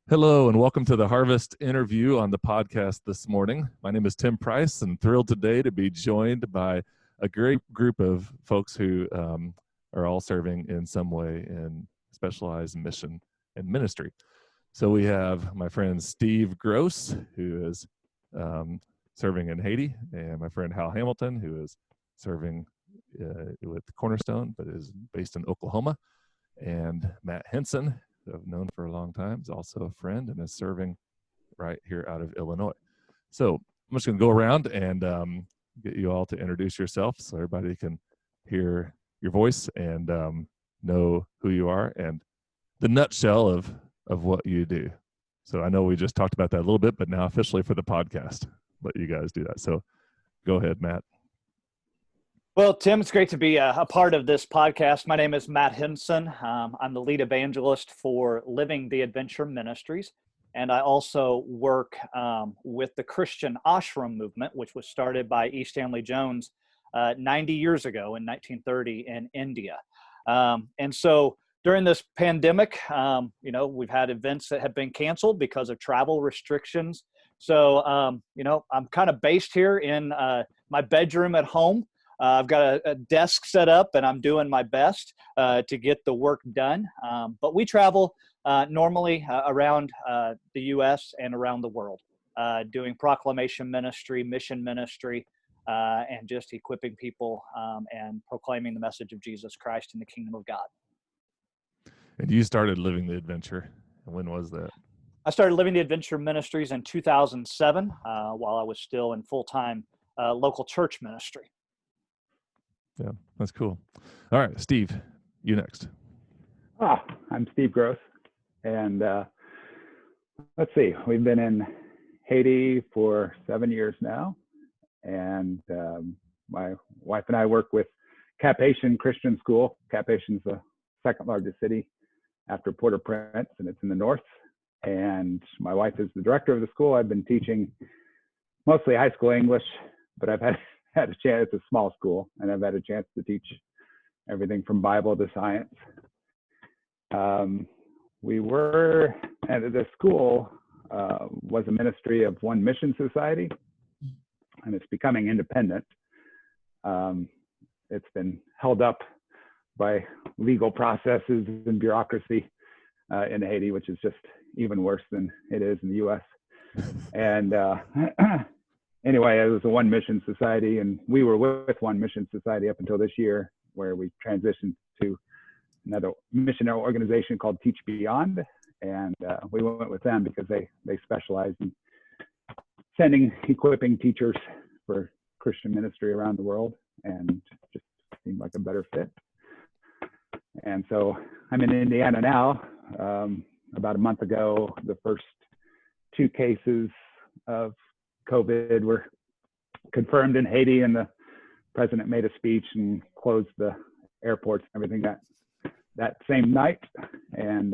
Hello, and welcome to the Harvest interview on the podcast this morning. My name is Tim Price, and thrilled today to be joined by a great group of folks who are all serving in some way in specialized mission and ministry. So we have my friend Steve Gross, who is serving in Haiti, and my friend Hal Hamilton, who is serving with Cornerstone, but is based in Oklahoma, and Matt Henson, who I've known for a long time, is also a friend and is serving right here out of Illinois. So I'm just going to go around and get you all to introduce yourself so everybody can hear your voice and know who you are and the nutshell of what you do. So I know we just talked about that a little bit, but now officially for the podcast, let you guys do that. So go ahead, Matt. Well, Tim, it's great to be a part of this podcast. My name is Matt Henson. I'm the lead evangelist for Living the Adventure Ministries, and I also work with the Christian ashram movement, which was started by E. Stanley Jones 90 years ago in 1930 in India. And so during this pandemic, we've had events that have been canceled because of travel restrictions. So, I'm kind of based here in my bedroom at home. I've got a desk set up, and I'm doing my best to get the work done. But we travel normally around the U.S. and around the world, doing proclamation ministry, mission ministry, and just equipping people and proclaiming the message of Jesus Christ in the kingdom of God. And you started Living the Adventure. When was that? I started Living the Adventure Ministries in 2007 while I was still in full-time local church ministry. Yeah, that's cool. All right, Steve, you next. I'm Steve Gross, and let's see, we've been in Haiti for 7 years now, and my wife and I work with Cap Haitien Christian School. Cap Haitien's the second largest city after Port-au-Prince, and it's in the north, and my wife is the director of the school. I've been teaching mostly high school English, but I've had a chance. It's a small school, and I've had a chance to teach everything from Bible to science. We were at the school was a ministry of One Mission Society, and it's becoming independent. It's been held up by legal processes and bureaucracy in Haiti, which is just even worse than it is in the U.S. And anyway, it was a One Mission Society, and we were with One Mission Society up until this year, where we transitioned to another missionary organization called Teach Beyond, and we went with them because they specialize in equipping teachers for Christian ministry around the world, and just seemed like a better fit. And so I'm in Indiana now. About a month ago, the first 2 cases of COVID were confirmed in Haiti, and the president made a speech and closed the airports and everything that same night. And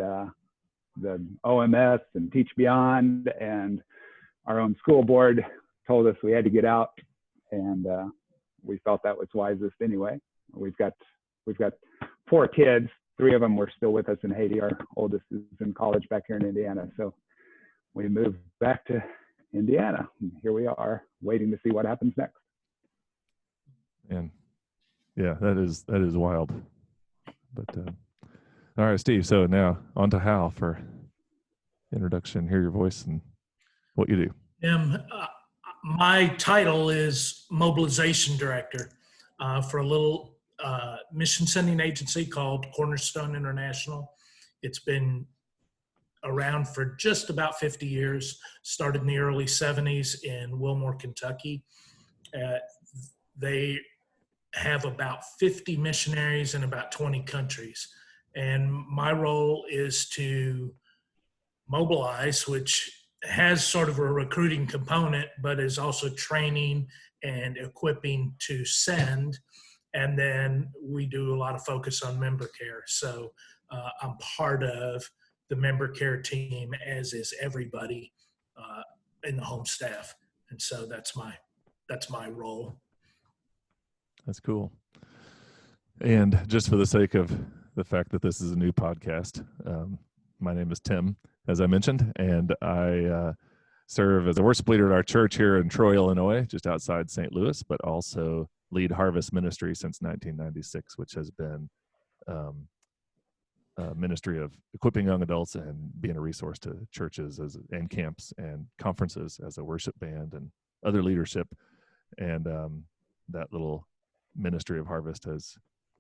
the OMS and Teach Beyond and our own school board told us we had to get out, and we felt that was wisest anyway. We've got 4 kids. 3 of them were still with us in Haiti. Our oldest is in college back here in Indiana, so we moved back to Indiana. Here we are, waiting to see what happens next. And yeah, that is wild. But all right, Steve. So now on to Hal for introduction. Hear your voice and what you do. My title is Mobilization Director for a little mission sending agency called Cornerstone International. It's been around for just about 50 years, started in the early 70s in Wilmore, Kentucky. They have about 50 missionaries in about 20 countries. And my role is to mobilize, which has sort of a recruiting component, but is also training and equipping to send. And then we do a lot of focus on member care. So I'm part of the member care team, as is everybody in the home staff. And so that's my role. That's cool. And just for the sake of the fact that this is a new podcast, my name is Tim, as I mentioned, and I serve as a worship leader at our church here in Troy, Illinois, just outside St. Louis, but also lead Harvest Ministry since 1996, which has been a ministry of equipping young adults and being a resource to churches and camps and conferences as a worship band and other leadership. And that little ministry of Harvest has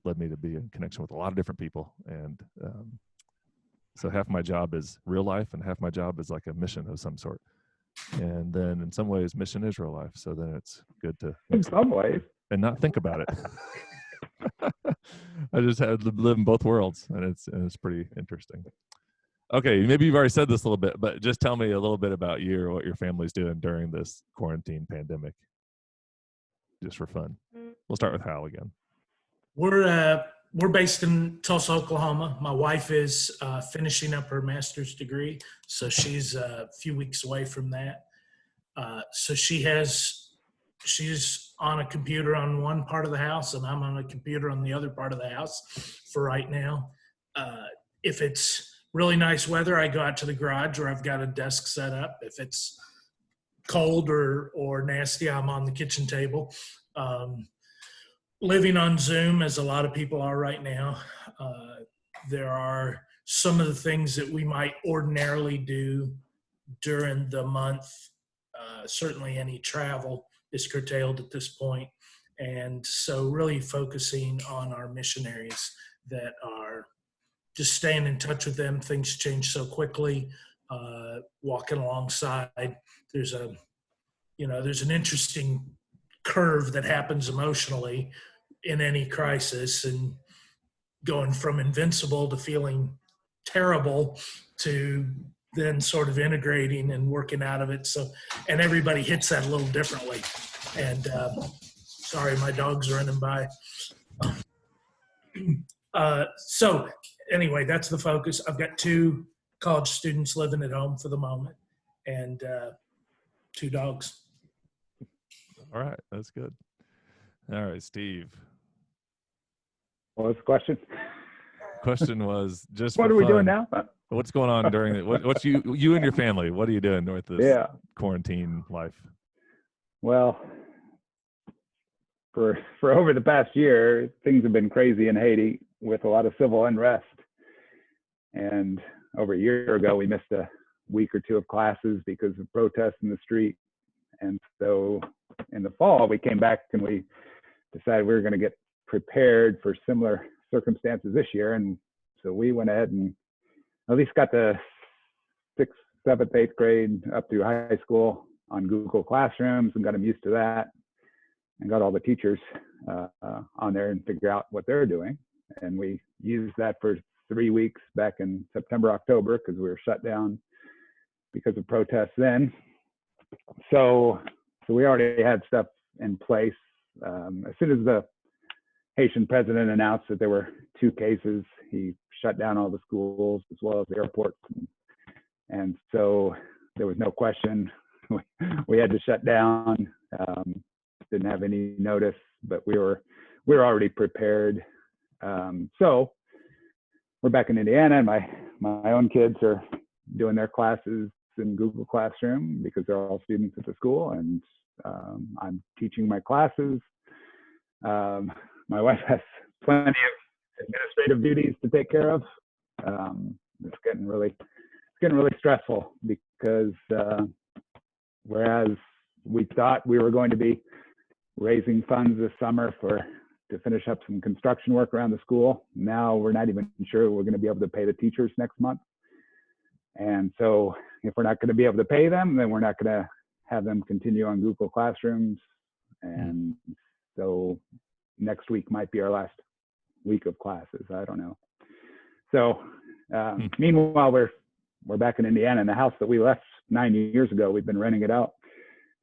led me to be in connection with a lot of different people. And so half my job is real life and half my job is like a mission of some sort. And then in some ways, mission is real life. So then it's good to, in some ways, and not think about it. I just had to live in both worlds, and it's pretty interesting. Okay, maybe you've already said this a little bit, but just tell me a little bit about you or what your family's doing during this quarantine pandemic, just for fun. We'll start with Hal again. We're based in Tulsa, Oklahoma. My wife is finishing up her master's degree, so she's a few weeks away from that. So she's on a computer on one part of the house, and I'm on a computer on the other part of the house for right now. If it's really nice weather, I go out to the garage where I've got a desk set up. If it's cold or nasty, I'm on the kitchen table. Living on Zoom, as a lot of people are right now. There are some of the things that we might ordinarily do during the month. Certainly any travel is curtailed at this point. And so really focusing on our missionaries that are just staying in touch with them. Things change so quickly, walking alongside. There's an interesting curve that happens emotionally in any crisis, and going from invincible to feeling terrible to then sort of integrating and working out of it. So, and everybody hits that a little differently. And sorry, my dog's running by. So anyway, that's the focus. I've got 2 college students living at home for the moment, and 2 dogs. All right, that's good. All right, Steve. what was the question? Question was just What for are we fun, doing now? what's going on during it? What's you and your family? What are you doing with this quarantine life? Well, for over the past year, things have been crazy in Haiti with a lot of civil unrest. And over a year ago, we missed a week or 2 of classes because of protests in the street. And so in the fall, we came back and we decided we were going to get prepared for similar circumstances this year. And so we went ahead and at least got the 6th, 7th, 8th grade up through high school on Google Classrooms and got them used to that, and got all the teachers on there and figure out what they're doing. And we used that for 3 weeks back in September, October, because we were shut down because of protests then. So we already had stuff in place. As soon as the Haitian president announced that there were 2 cases, he shut down all the schools as well as the airports. And so there was no question. We had to shut down. Didn't have any notice, but we were already prepared. So we're back in Indiana, and my own kids are doing their classes in Google Classroom because they're all students at the school, and I'm teaching my classes. My wife has plenty of administrative duties to take care of. It's getting really stressful because whereas we thought we were going to be raising funds this summer to finish up some construction work around the school, now we're not even sure we're going to be able to pay the teachers next month. And so if we're not going to be able to pay them, then we're not going to have them continue on Google Classrooms. And so next week might be our last week of classes. I don't know. So meanwhile, we're back in Indiana, and the house that we left 9 years ago, we've been renting it out,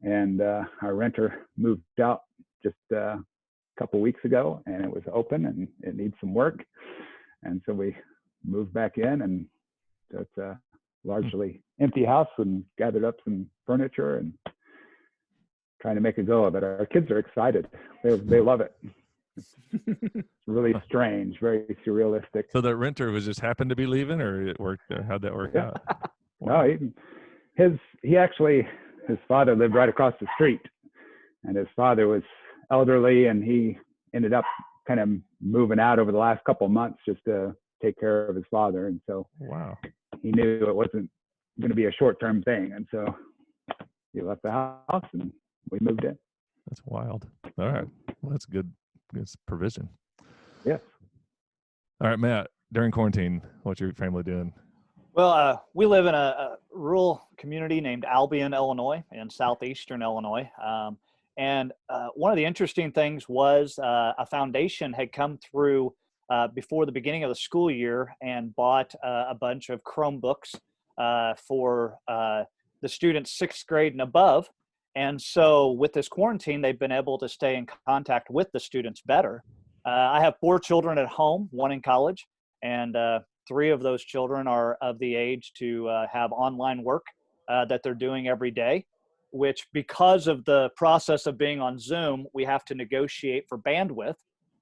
and our renter moved out just a couple weeks ago, and it was open and it needs some work. And so we moved back in, and so it's a largely empty house, and gathered up some furniture and trying to make a go of it. Our kids are excited. They love it. It's really strange, very surrealistic. So that renter was just happened to be leaving, or it worked? How'd that work out? Oh, his father lived right across the street, and his father was elderly, and he ended up kind of moving out over the last couple of months just to take care of his father. And so Wow. he knew it wasn't going to be a short-term thing. And so he left the house and we moved in. That's wild. All right. Well, that's good. Good provision. Yes. All right, Matt, during quarantine, what's your family doing? Well, we live in a rural community named Albion, Illinois, in southeastern Illinois. And one of the interesting things was a foundation had come through before the beginning of the school year and bought a bunch of Chromebooks for the students 6th grade and above. And so with this quarantine, they've been able to stay in contact with the students better. I have 4 children at home, 1 in college, and 3 of those children are of the age to have online work that they're doing every day, which, because of the process of being on Zoom, we have to negotiate for bandwidth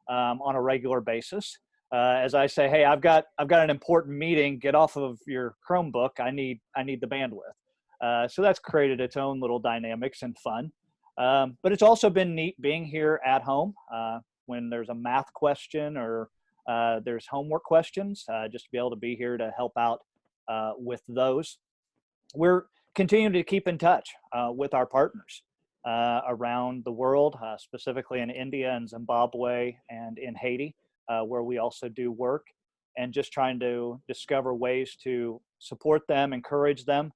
on a regular basis. As I say, hey, I've got an important meeting. Get off of your Chromebook. I need the bandwidth. So that's created its own little dynamics and fun. But it's also been neat being here at home when there's a math question or there's homework questions, just to be able to be here to help out with those. We're continuing to keep in touch with our partners around the world, specifically in India and Zimbabwe and in Haiti, where we also do work, and just trying to discover ways to support them, encourage them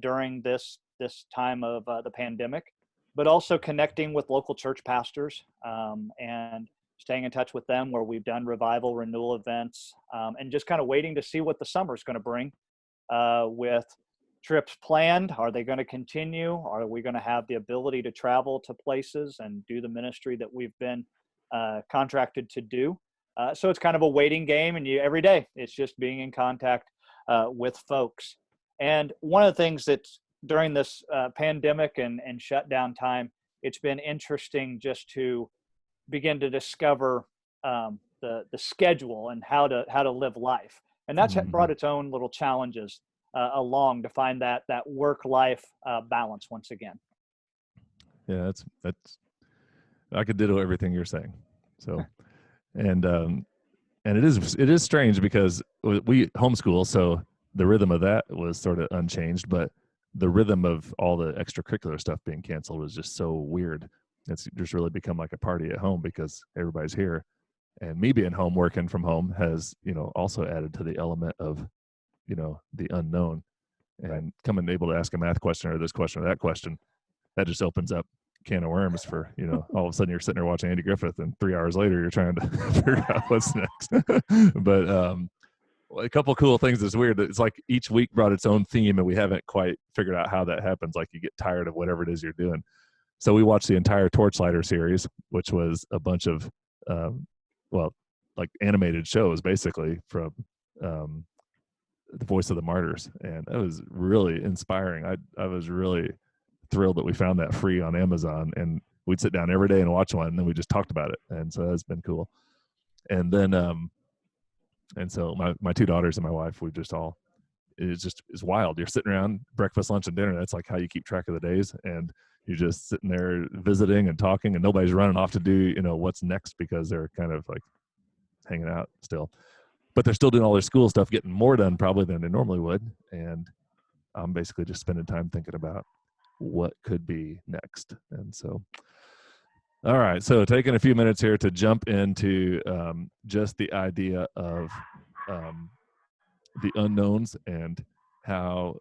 during this time of the pandemic, but also connecting with local church pastors and staying in touch with them, where we've done revival renewal events, and just kind of waiting to see what the summer is going to bring with trips planned. Are they going to continue? Are we going to have the ability to travel to places and do the ministry that we've been contracted to do? So it's kind of a waiting game, and every day it's just being in contact with folks. And one of the things that's during this pandemic and shutdown time, it's been interesting just to begin to discover the schedule and how to live life. And that's brought its own little challenges along to find that work-life balance once again. Yeah, that's I could ditto everything you're saying. So, and it is strange because we homeschool, so the rhythm of that was sort of unchanged, but the rhythm of all the extracurricular stuff being canceled was just so weird. It's just really become like a party at home because everybody's here, and me being home working from home has, also added to the element of, the unknown, and right. Coming able to ask a math question or this question or that question, that just opens up a can of worms for, all of a sudden you're sitting there watching Andy Griffith and 3 hours later you're trying to figure out what's next. But a couple of cool things that's weird. It's like each week brought its own theme and we haven't quite figured out how that happens. Like you get tired of whatever it is you're doing. So we watched the entire Torchlighter series, which was a bunch of, like animated shows basically from the Voice of the Martyrs. And that was really inspiring. I was really thrilled that we found that free on Amazon, and we'd sit down every day and watch one, and then we just talked about it. And so that's been cool. And then, and so my 2 daughters and my wife, it's wild. You're sitting around breakfast, lunch, and dinner. That's like how you keep track of the days. And you're just sitting there visiting and talking, and nobody's running off to do, what's next, because they're kind of like hanging out still. But they're still doing all their school stuff, getting more done probably than they normally would. And I'm basically just spending time thinking about what could be next. And so, all right. So taking a few minutes here to jump into just the idea of the unknowns and how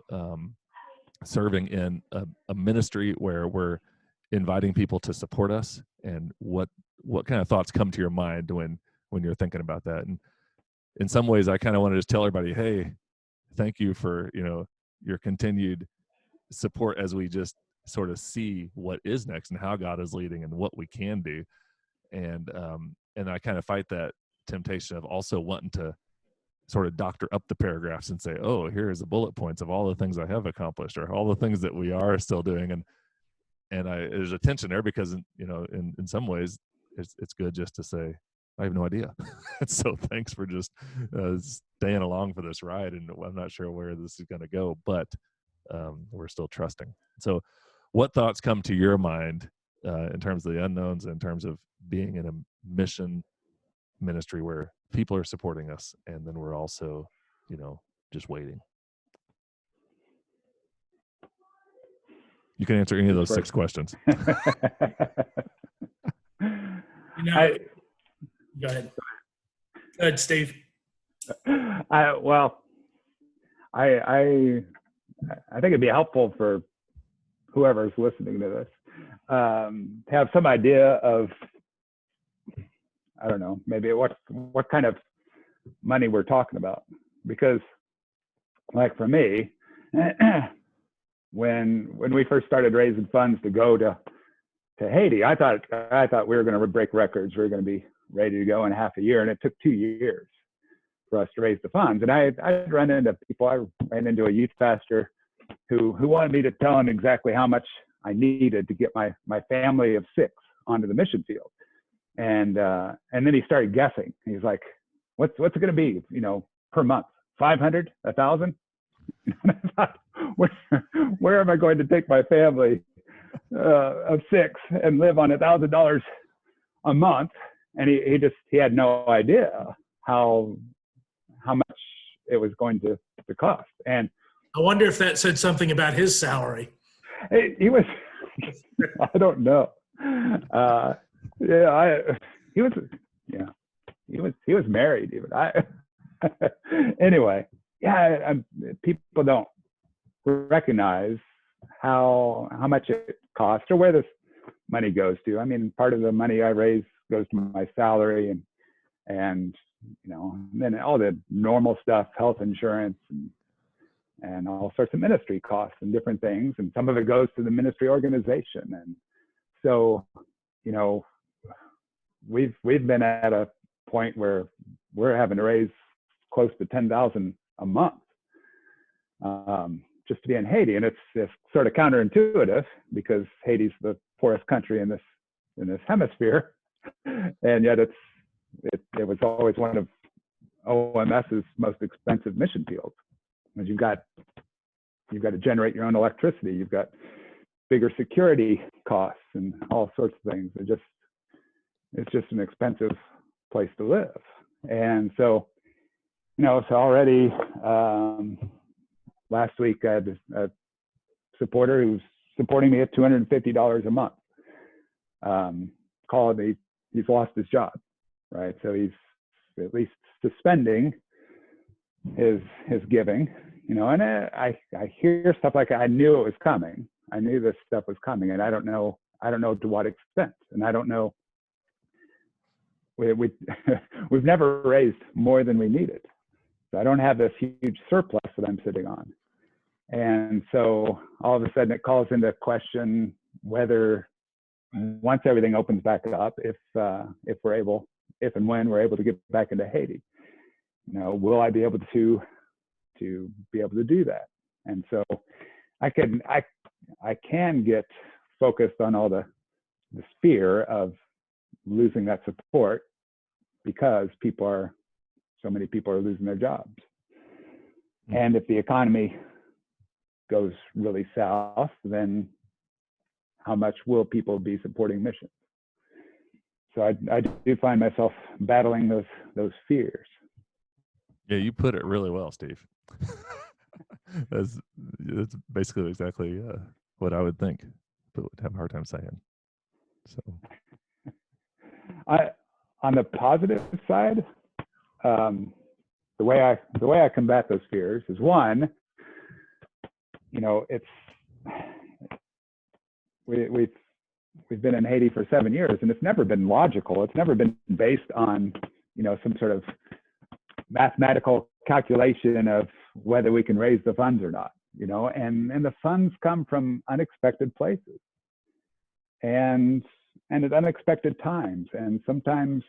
serving in a ministry where we're inviting people to support us, and what kind of thoughts come to your mind when you're thinking about that. And in some ways, I kind of want to just tell everybody, hey, thank you for, your continued support as we just sort of see what is next and how God is leading and what we can do. And I kind of fight that temptation of also wanting to sort of doctor up the paragraphs and say, oh, here's the bullet points of all the things I have accomplished or all the things that we are still doing. And there's a tension there because, in some ways it's good just to say, I have no idea. So thanks for just staying along for this ride. And I'm not sure where this is going to go, but we're still trusting. So what thoughts come to your mind in terms of the unknowns, in terms of being in a mission ministry where people are supporting us, and then we're also, just waiting? You can answer any of those 6 questions. Go ahead. Go ahead, Steve. I think it'd be helpful for whoever's listening to this to have some idea of, I don't know, maybe what kind of money we're talking about. Because, like for me, when we first started raising funds to go to Haiti, I thought we were going to break records. We were going to be ready to go in half a year, and it took 2 years for us to raise the funds. And I'd run into people. I ran into a youth pastor who wanted me to tell him exactly how much I needed to get my family of 6 onto the mission field. And then he started guessing. He's like, what's it going to be, per month? 500, 1,000? I thought, where am I going to take my family of 6 and live on $1,000 a month? And he had no idea how much it was going to cost. And I wonder if that said something about his salary. He was, I don't know. He was married even. Anyway, people don't recognize how much it costs or where this money goes to. I mean, part of the money I raise goes to my salary and then all the normal stuff, health insurance and all sorts of ministry costs and different things. And some of it goes to the ministry organization. And so, we've been at a point where we're having to raise close to $10,000 a month just to be in Haiti. And it's sort of counterintuitive because Haiti's the poorest country in this hemisphere. And yet it was always one of OMS's most expensive mission fields. Because you've got to generate your own electricity. You've got bigger security costs and all sorts of things. It's just an expensive place to live. And so, so already last week I had a supporter who's supporting me at $250 a month. Called me, he's lost his job, right? So he's at least suspending his giving, and I hear stuff like, I knew it was coming. I knew this stuff was coming, and I don't know to what extent, and I don't know. We've never raised more than we needed. So I don't have this huge surplus that I'm sitting on. And so all of a sudden it calls into question whether once everything opens back up, if and when we're able to get back into Haiti, will I be able to do that? And so I can get focused on all the fear of losing that support because so many people are losing their jobs. And if the economy goes really south, then how much will people be supporting missions? So I do find myself battling those fears. Yeah, you put it really well, Steve. That's basically exactly what I would think, but would have a hard time saying. So, on the positive side, the way I combat those fears is, one, we've been in Haiti for 7 years, and it's never been logical. It's never been based on some sort of mathematical calculation of whether we can raise the funds or not. And the funds come from unexpected places and at unexpected times. And sometimes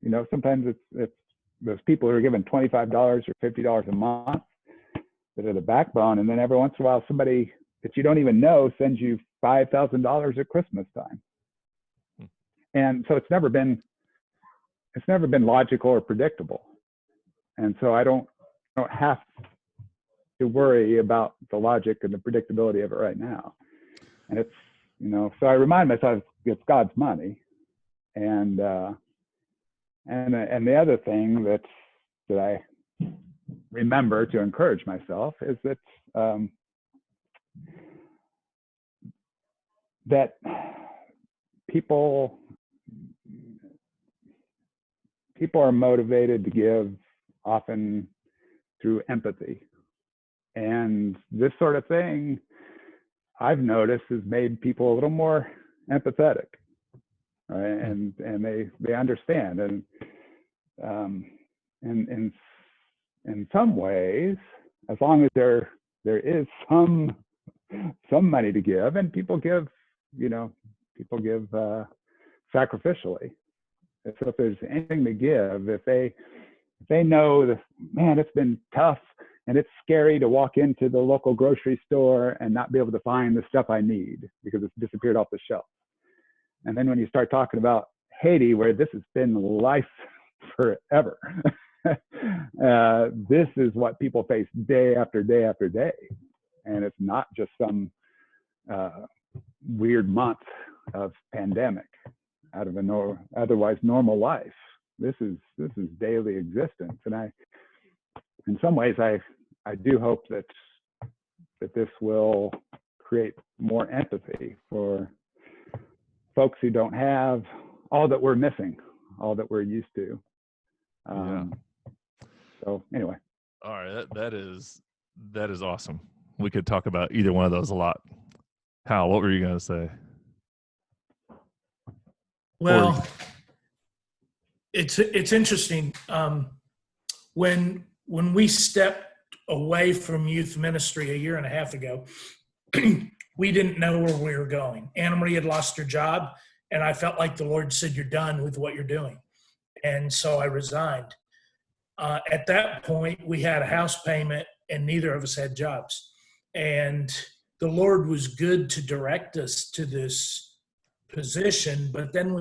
it's those people who are given $25 or $50 a month that are the backbone. And then every once in a while, somebody that you don't even know sends you $5,000 at Christmas time. And so it's never been it's never been logical or predictable. And so I don't have to worry about the logic and the predictability of it right now. And it's, so I remind myself it's God's money. And the other thing that I remember to encourage myself is that that people are motivated to give often through empathy. And this sort of thing I've noticed has made people a little more empathetic, right? And they understand. And in some ways, as long as there is some money to give, and people give sacrificially. So if there's anything to give, if they know that, man, it's been tough and it's scary to walk into the local grocery store and not be able to find the stuff I need because it's disappeared off the shelf. And then when you start talking about Haiti, where this has been life forever, this is what people face day after day after day. And it's not just some weird month of pandemic out of otherwise normal life. This is daily existence. And in some ways, I do hope that this will create more empathy for folks who don't have all that we're missing, all that we're used to. So anyway. All right, that is awesome. We could talk about either one of those a lot. Hal, what were you going to say? Well, it's interesting. When we stepped away from youth ministry 1.5 years ago, we didn't know where we were going. Anna Marie had lost her job, and I felt like the Lord said, "You're done with what you're doing." And so I resigned. At that point, we had a house payment, and neither of us had jobs. And the Lord was good to direct us to this position, but then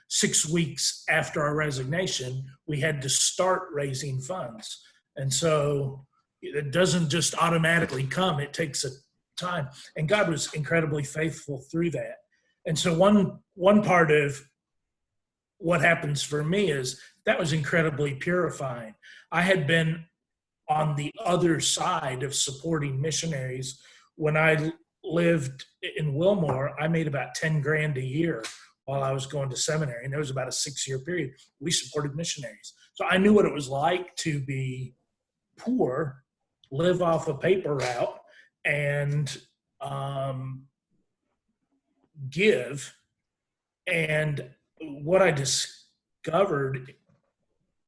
6 weeks after our resignation, we had to start raising funds. And so it doesn't just automatically come, it takes a time. And God was incredibly faithful through that. And so one part of what happens for me is that was incredibly purifying. I had been on the other side of supporting missionaries. When I lived in Wilmore, I made about $10,000 a year while I was going to seminary, and there was about a 6-year period. We supported missionaries. So I knew what it was like to be poor, live off a paper route, and give. And what I discovered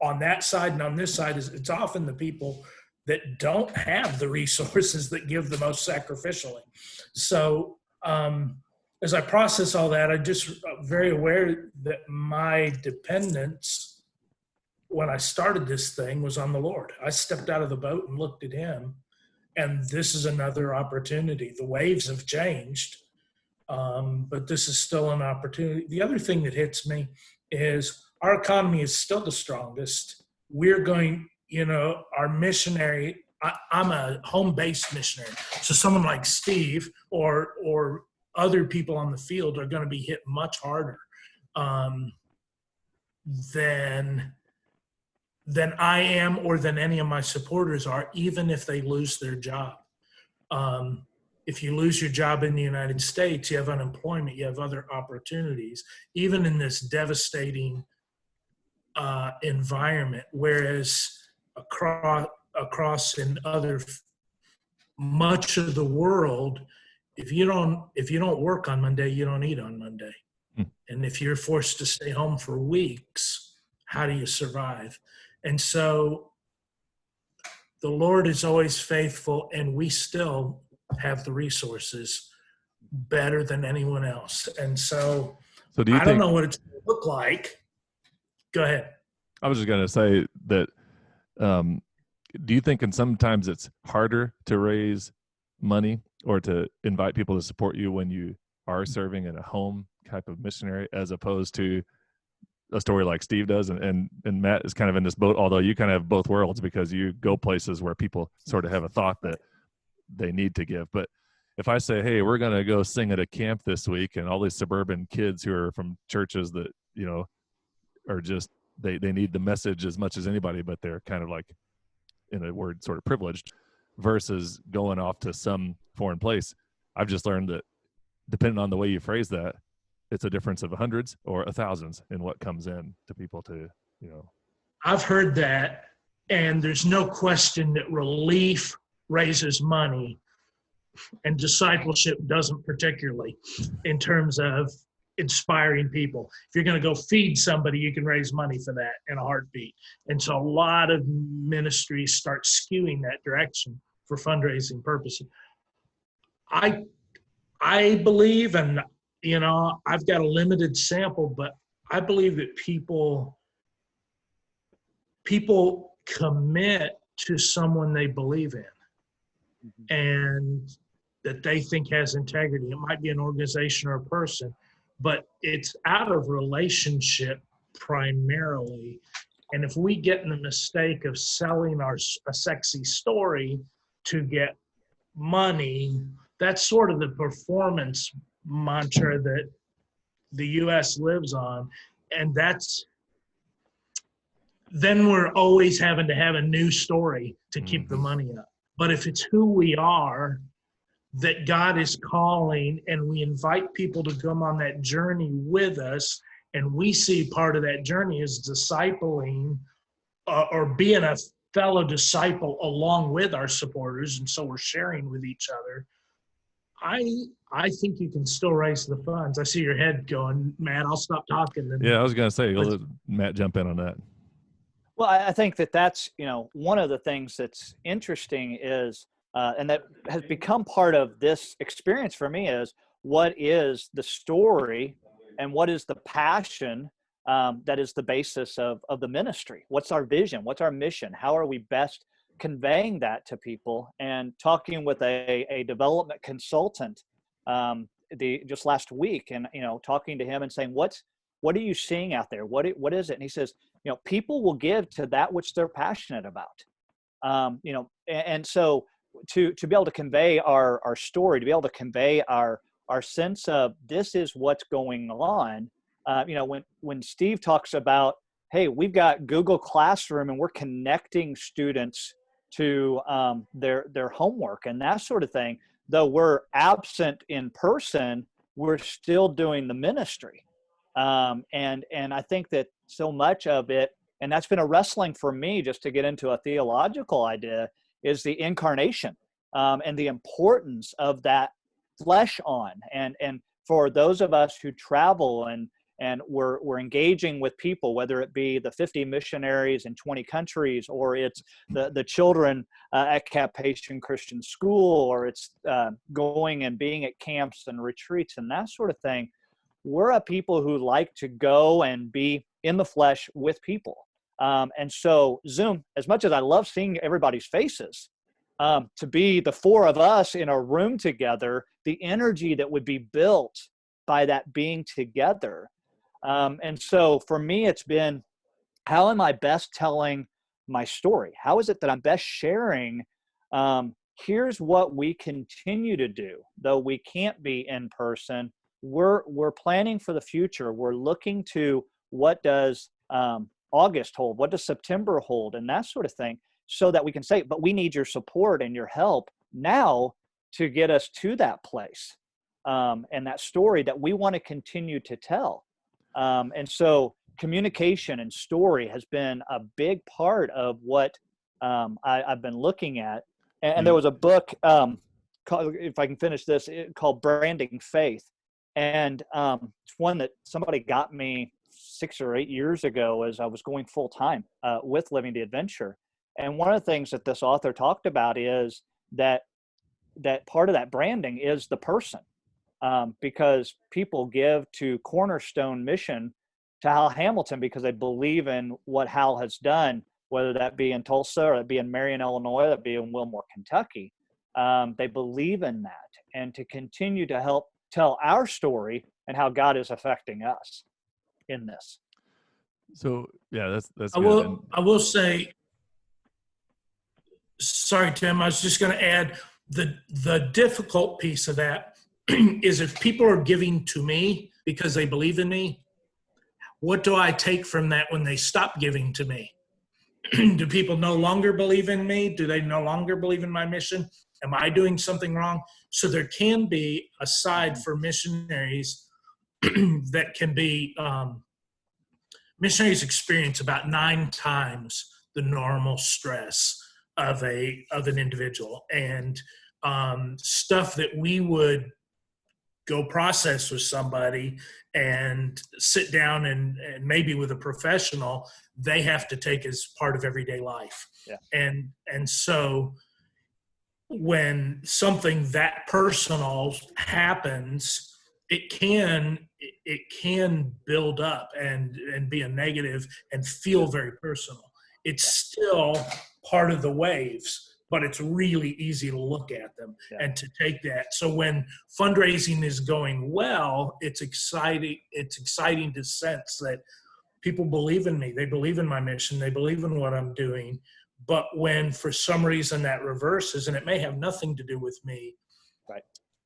on that side and on this side is it's often the people that don't have the resources that give the most sacrificially. So as I process all that, I'm just very aware that my dependence when I started this thing was on the Lord. I stepped out of the boat and looked at him, and this is another opportunity. The waves have changed, but this is still an opportunity. The other thing that hits me is our economy is still the strongest. We're going, our missionary, I'm a home-based missionary. So someone like Steve or other people on the field are going to be hit much harder than I am or than any of my supporters are, even if they lose their job. If you lose your job in the United States, you have unemployment, you have other opportunities, even in this devastating environment. Whereas across in much of the world, if you don't work on Monday, you don't eat on Monday. And if you're forced to stay home for weeks, how do you survive? And so the Lord is always faithful, and we still have the resources better than anyone else. And so do you I don't know what it's going to look like. Go ahead. I was just going to say that, do you think, and sometimes it's harder to raise money or to invite people to support you when you are serving in a home type of missionary, as opposed to a story like Steve does, and Matt is kind of in this boat, although you kind of have both worlds because you go places where people sort of have a thought that they need to give. But if I say, hey, we're going to go sing at a camp this week, and all these suburban kids who are from churches that, you know, are just, they need the message as much as anybody, but they're kind of like, in a word, sort of privileged, versus going off to some foreign place. I've just learned that depending on the way you phrase that, it's a difference of hundreds or thousands in what comes in to people to, you know. I've heard that, and there's no question that relief raises money and discipleship doesn't, particularly in terms of inspiring people. If you're going to go feed somebody, you can raise money for that in a heartbeat. And so a lot of ministries start skewing that direction for fundraising purposes. I believe, and you know, I've got a limited sample, but I believe that people commit to someone they believe in and that they think has integrity. It might be an organization or a person, but it's out of relationship primarily. And if we get in the mistake of selling a sexy story to get money, that's sort of the performance mantra that the U.S. lives on. And then we're always having to have a new story to keep the money up. But if it's who we are, that God is calling, and we invite people to come on that journey with us, and we see part of that journey is discipling or being a fellow disciple along with our supporters, and so we're sharing with each other, I think you can still raise the funds. I see your head going, Matt. I'll stop talking. Yeah, I was going to say, let Matt jump in on that. Well, I think that's, you know, one of the things that's interesting is, and that has become part of this experience for me, is what is the story and what is the passion that is the basis of the ministry? What's our vision? What's our mission? How are we best conveying that to people? And talking with a development consultant just last week, and, you know, talking to him and saying, what are you seeing out there? What is it? And he says, you know, people will give to that which they're passionate about. You know, and so to be able to convey our story, to be able to convey our sense of this is what's going on. You know, when Steve talks about, hey, we've got Google Classroom and we're connecting students to their homework and that sort of thing, though we're absent in person, we're still doing the ministry. And I think that so much of it, and that's been a wrestling for me, just to get into a theological idea, is the incarnation and the importance of that flesh on. And for those of us who travel and we're engaging with people, whether it be the 50 missionaries in 20 countries, or it's the children at Cap Haitien Christian School, or it's going and being at camps and retreats and that sort of thing, we're a people who like to go and be in the flesh with people. And so Zoom, as much as I love seeing everybody's faces, to be the four of us in a room together, the energy that would be built by that being together. And so for me, it's been, how am I best telling my story? How is it that I'm best sharing? Here's what we continue to do, though we can't be in person. We're planning for the future. We're looking to what does August hold? What does September hold? And that sort of thing, so that we can say, but we need your support and your help now to get us to that place and that story that we want to continue to tell. And so communication and story has been a big part of what I've been looking at. And there was a book, called, if I can finish this, called Branding Faith. And it's one that somebody got me 6 or 8 years ago as I was going full time with Living the Adventure. And one of the things that this author talked about is that part of that branding is the person, because people give to Cornerstone mission to Hal Hamilton because they believe in what Hal has done, whether that be in Tulsa or that be in Marion, Illinois, that be in Wilmore, Kentucky. They believe in that, and to continue to help tell our story and how God is affecting us in this. So yeah, that's I good. will say, sorry, Tim, I was just going to add the difficult piece of that is if people are giving to me because they believe in me, what do I take from that when they stop giving to me? Do people no longer believe in me? Do they no longer believe in my mission? Am I doing something wrong? So there can be a side for missionaries that can be missionaries experience about 9 times the normal stress of an individual, and stuff that we would go process with somebody and sit down and maybe with a professional, they have to take as part of everyday life. Yeah. And so when something that personal happens, it can build up and be a negative and feel very personal. It's still part of the waves, but it's really easy to look at them and to take that. So when fundraising is going well, it's exciting. It's exciting to sense that people believe in me. They believe in my mission. They believe in what I'm doing. But when for some reason that reverses, and it may have nothing to do with me, right?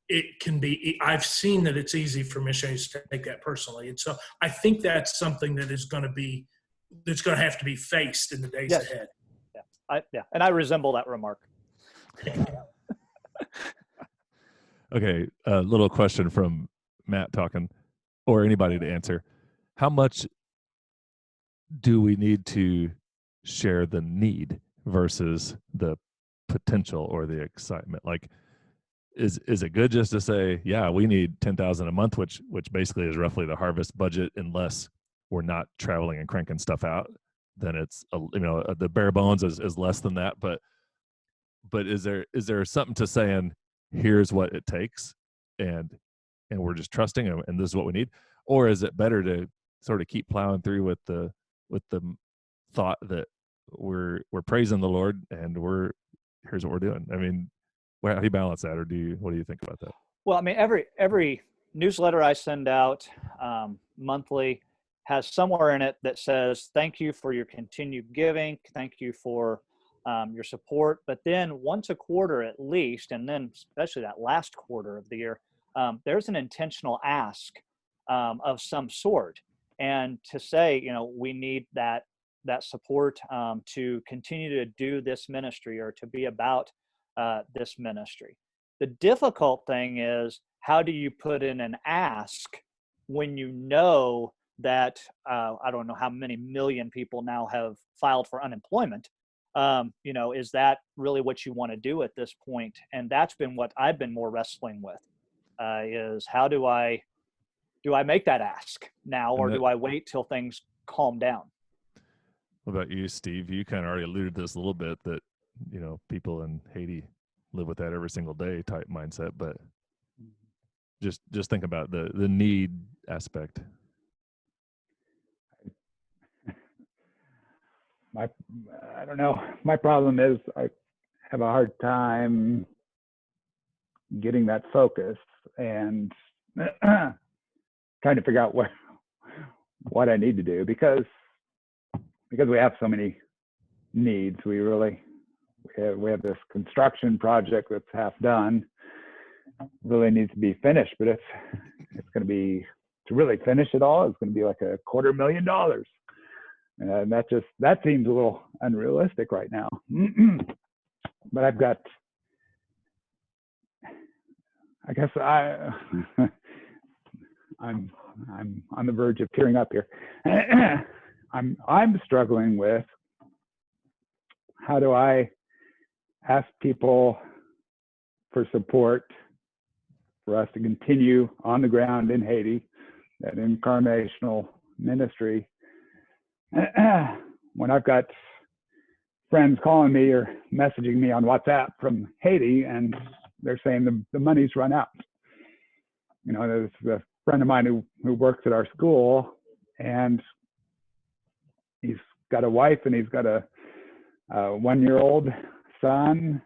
It can be, I've seen that it's easy for missionaries to take that personally. And so I think that's something that is going to have to be faced in the days ahead. And I resemble that remark. Okay, a little question from Matt talking, or anybody to answer. How much do we need to share the need versus the potential or the excitement? Like, is it good just to say, yeah, we need 10,000 a month, which basically is roughly the harvest budget, unless we're not traveling and cranking stuff out? Then it's the bare bones is less than that. But is there something to saying, here's what it takes, and we're just trusting, and this is what we need? Or is it better to sort of keep plowing through with the thought that we're praising the Lord, and here's what we're doing? I mean, how do you balance that, or what do you think about that? Well, I mean, every newsletter I send out monthly has somewhere in it that says, thank you for your continued giving, thank you for your support. But then once a quarter at least, and then especially that last quarter of the year, there's an intentional ask of some sort. And to say, we need that support to continue to do this ministry, or to be about this ministry. The difficult thing is, how do you put in an ask when you know that I don't know how many million people now have filed for unemployment? Is that really what you want to do at this point? And that's been what I've been more wrestling with, is how do I make that ask now, or do I wait till things calm down? What about you, Steve? You kind of already alluded to this a little bit, that people in Haiti live with that every single day type mindset, but just think about the need aspect. I don't know. My problem is I have a hard time getting that focus and trying to figure out what I need to do, because we have so many needs. We have this construction project that's half done, really needs to be finished, but it's going to be, to really finish it all, it's going to be like $250,000. And that seems a little unrealistic right now. But I'm on the verge of tearing up here. I'm struggling with, how do I ask people for support for us to continue on the ground in Haiti, that incarnational ministry, when I've got friends calling me or messaging me on WhatsApp from Haiti, and they're saying the money's run out. There's a friend of mine who works at our school, and he's got a wife, and he's got a 1-year-old son,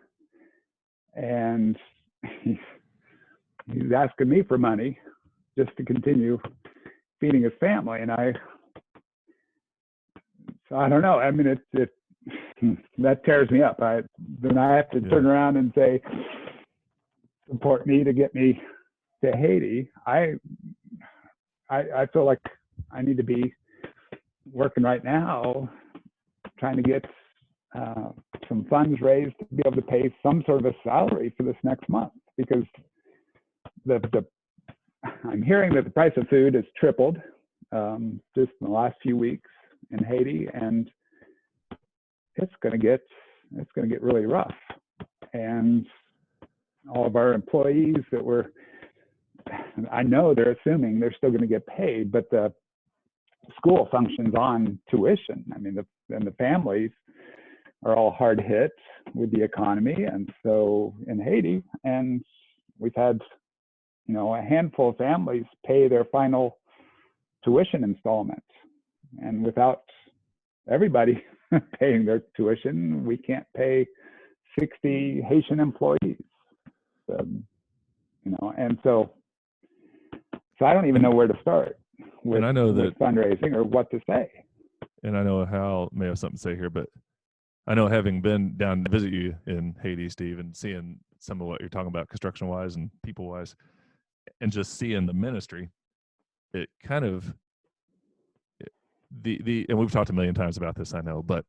and he's asking me for money just to continue feeding his family. And So I don't know. I mean, it that tears me up. Then I have to turn around and say, support me to get me to Haiti. I feel like I need to be working right now, trying to get some funds raised to be able to pay some sort of a salary for this next month, because I'm hearing that the price of food has tripled just in the last few weeks in Haiti, and it's going to get really rough. And all of our employees I know they're assuming they're still going to get paid, but the school functions on tuition. I mean, the families are all hard hit with the economy, and so in Haiti, and we've had, a handful of families pay their final tuition installment, and without everybody paying their tuition, we can't pay 60 Haitian employees. And so I don't even know where to start with fundraising or what to say. And I know Hal may have something to say here, but I know, having been down to visit you in Haiti, Steve, and seeing some of what you're talking about construction-wise and people-wise, and just seeing the ministry, it kind of and we've talked a million times about this, I know, but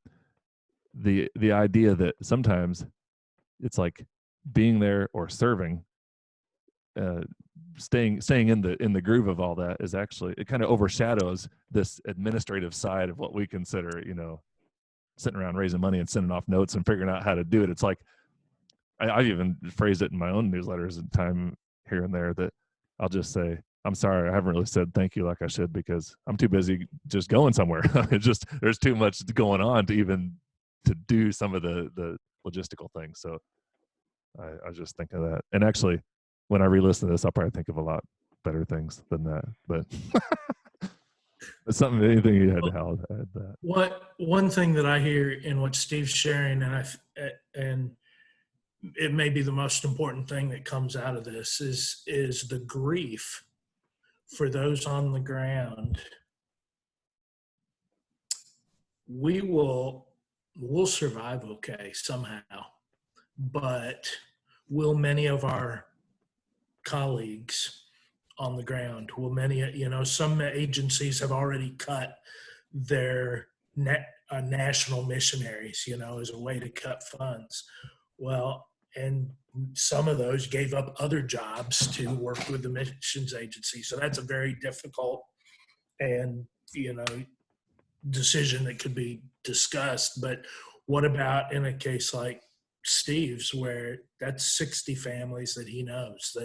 the idea that sometimes it's like being there or serving, staying in the groove of all that is actually, it kind of overshadows this administrative side of what we consider, sitting around raising money and sending off notes and figuring out how to do it. It's like, I've even phrased it in my own newsletters and time here and there that I'll just say, I'm sorry, I haven't really said thank you like I should, because I'm too busy just going somewhere. There's too much going on to do some of the logistical things. So I was just thinking of that. And actually, when I re-listen to this, I'll probably think of a lot better things than that. But anything you had to add that. One thing that I hear in what Steve's sharing, and it may be the most important thing that comes out of this, is the grief for those on the ground. We'll survive okay somehow, but will many of our colleagues on the ground, some agencies have already cut their national missionaries, as a way to cut funds. Well, and some of those gave up other jobs to work with the missions agency. So that's a very difficult and, decision that could be discussed. But what about in a case like Steve's, where that's 60 families that he knows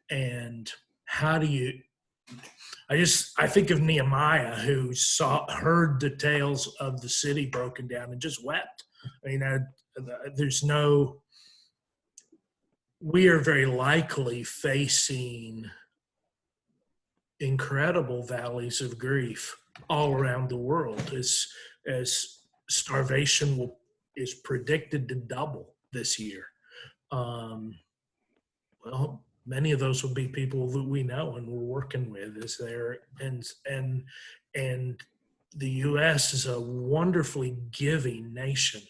and how do you, I think of Nehemiah, who heard the tales of the city broken down and just wept. I mean, we are very likely facing incredible valleys of grief all around the world as starvation is predicted to double this year. Well, many of those will be people that we know and we're working with is there. And the U.S. is a wonderfully giving nation,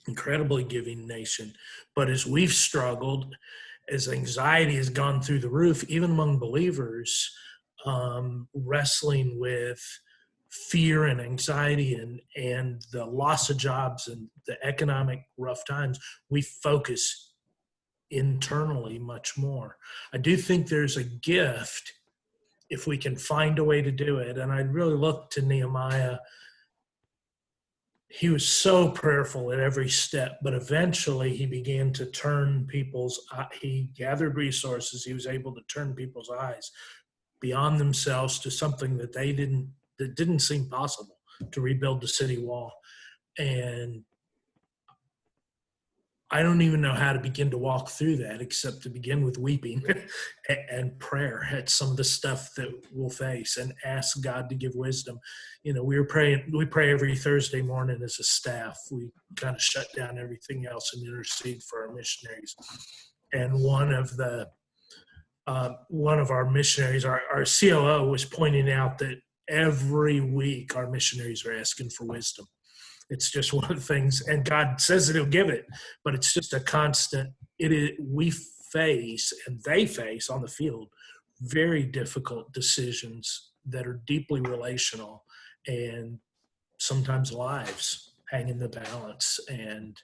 incredibly giving nation. But as we've struggled, as anxiety has gone through the roof, even among believers, wrestling with fear and anxiety and the loss of jobs and the economic rough times, we focus internally much more. I do think there's a gift if we can find a way to do it. And I really look to Nehemiah. He was so prayerful at every step, but eventually he began to he gathered resources. He was able to turn people's eyes beyond themselves to something that didn't seem possible, to rebuild the city wall. And I don't even know how to begin to walk through that except to begin with weeping and prayer at some of the stuff that we'll face and ask God to give wisdom. We pray every Thursday morning as a staff. We kind of shut down everything else and intercede for our missionaries. And one of our missionaries, our COO, was pointing out that every week our missionaries are asking for wisdom. It's just one of the things, and God says that he'll give it, but it's just a constant. We face, and they face on the field, very difficult decisions that are deeply relational, and sometimes lives hang in the balance, and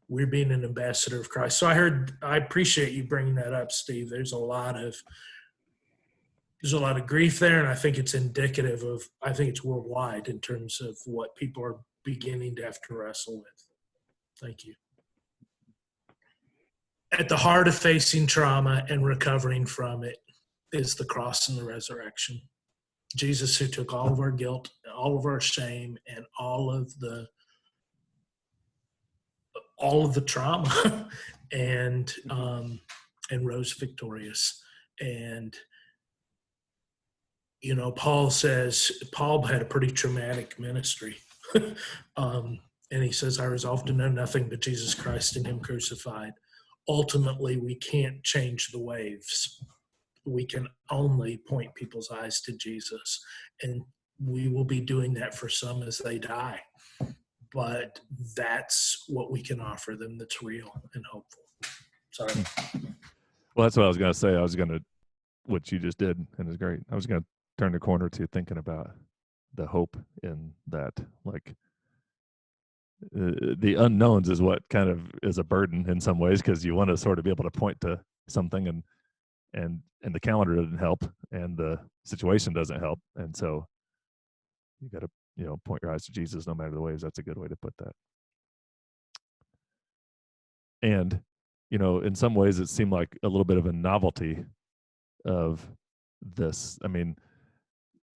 we're being an ambassador of Christ. So I appreciate you bringing that up, Steve. There's a lot of grief there, and I think it's indicative of, I think it's worldwide in terms of what people are beginning to have to wrestle with. Thank you. At the heart of facing trauma and recovering from it is the cross and the resurrection. Jesus, who took all of our guilt, all of our shame, and all of the trauma and rose victorious. And Paul had a pretty traumatic ministry. And he says, I resolved to know nothing but Jesus Christ and him crucified. Ultimately, we can't change the waves. We can only point people's eyes to Jesus. And we will be doing that for some as they die. But that's what we can offer them that's real and hopeful. Sorry. Well, that's what I was going to say. What you just did, and it's great. I was going to turn the corner to thinking about the hope in that, like, the unknowns is what kind of is a burden in some ways, because you want to sort of be able to point to something, and the calendar doesn't help, and the situation doesn't help, and so you got to point your eyes to Jesus no matter the waves. That's a good way to put that. And in some ways it seemed like a little bit of a novelty of this. I mean,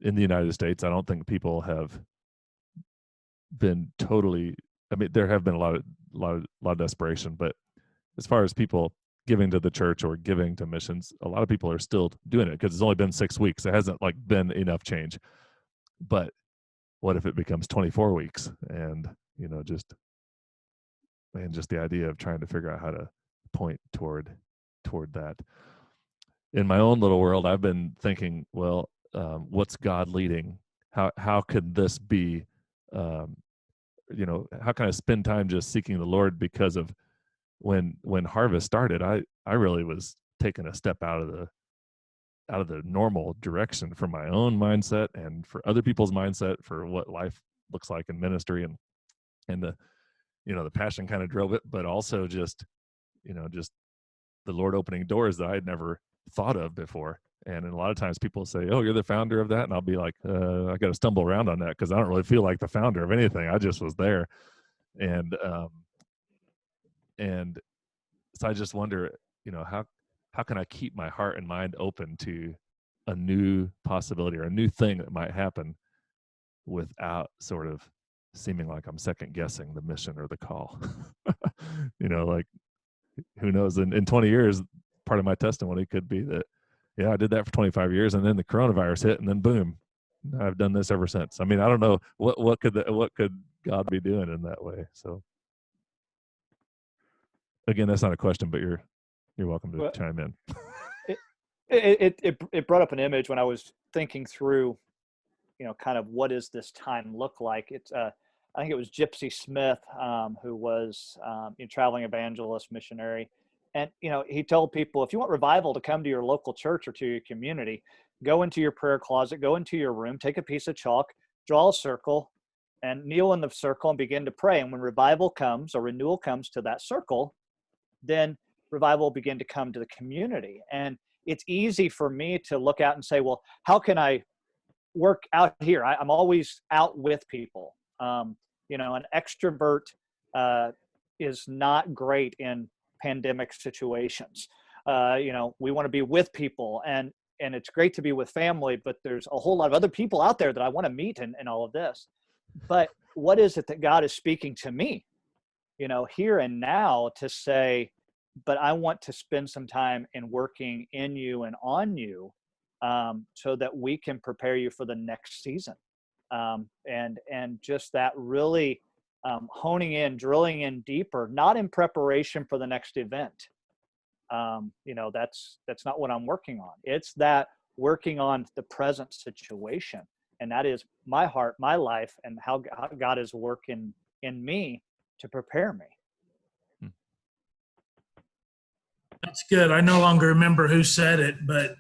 in the United States, I don't think people have been totally. I mean, there have been a lot of desperation, but as far as people giving to the church or giving to missions, a lot of people are still doing it because it's only been 6 weeks. It hasn't been enough change. But what if it becomes 24 weeks? And just the idea of trying to figure out how to point toward that. In my own little world, I've been thinking, well, what's God leading? How could this be? How can I spend time just seeking the Lord? Because of when Harvest started, I really was taking a step out of the normal direction for my own mindset and for other people's mindset for what life looks like in ministry, and the passion kind of drove it, but also just the Lord opening doors that I had never thought of before. And a lot of times people say, oh, you're the founder of that. And I'll be like, I got to stumble around on that because I don't really feel like the founder of anything. I just was there. And so I just wonder, how can I keep my heart and mind open to a new possibility or a new thing that might happen without sort of seeming like I'm second guessing the mission or the call. Who knows? In 20 years, part of my testimony could be that, yeah, I did that for 25 years, and then the coronavirus hit, and then boom, I've done this ever since. I mean, I don't know what could God be doing in that way. So again, that's not a question, but you're welcome to chime in. It brought up an image when I was thinking through, kind of what does this time look like? It's I think it was Gypsy Smith, who was a traveling evangelist missionary. And, he told people, if you want revival to come to your local church or to your community, go into your prayer closet, go into your room, take a piece of chalk, draw a circle, and kneel in the circle and begin to pray. And when revival comes or renewal comes to that circle, then revival will begin to come to the community. And it's easy for me to look out and say, well, how can I work out here? I'm always out with people. An extrovert is not great in pandemic situations. We want to be with people, and it's great to be with family, but there's a whole lot of other people out there that I want to meet in all of this. But what is it that God is speaking to me, here and now, to say, but I want to spend some time in working in you and on you, so that we can prepare you for the next season. And just that really honing in, drilling in deeper, not in preparation for the next event. That's not what I'm working on. It's that working on the present situation and that is my heart, my life, and how God is working in me to prepare me. That's good. I no longer remember who said it, but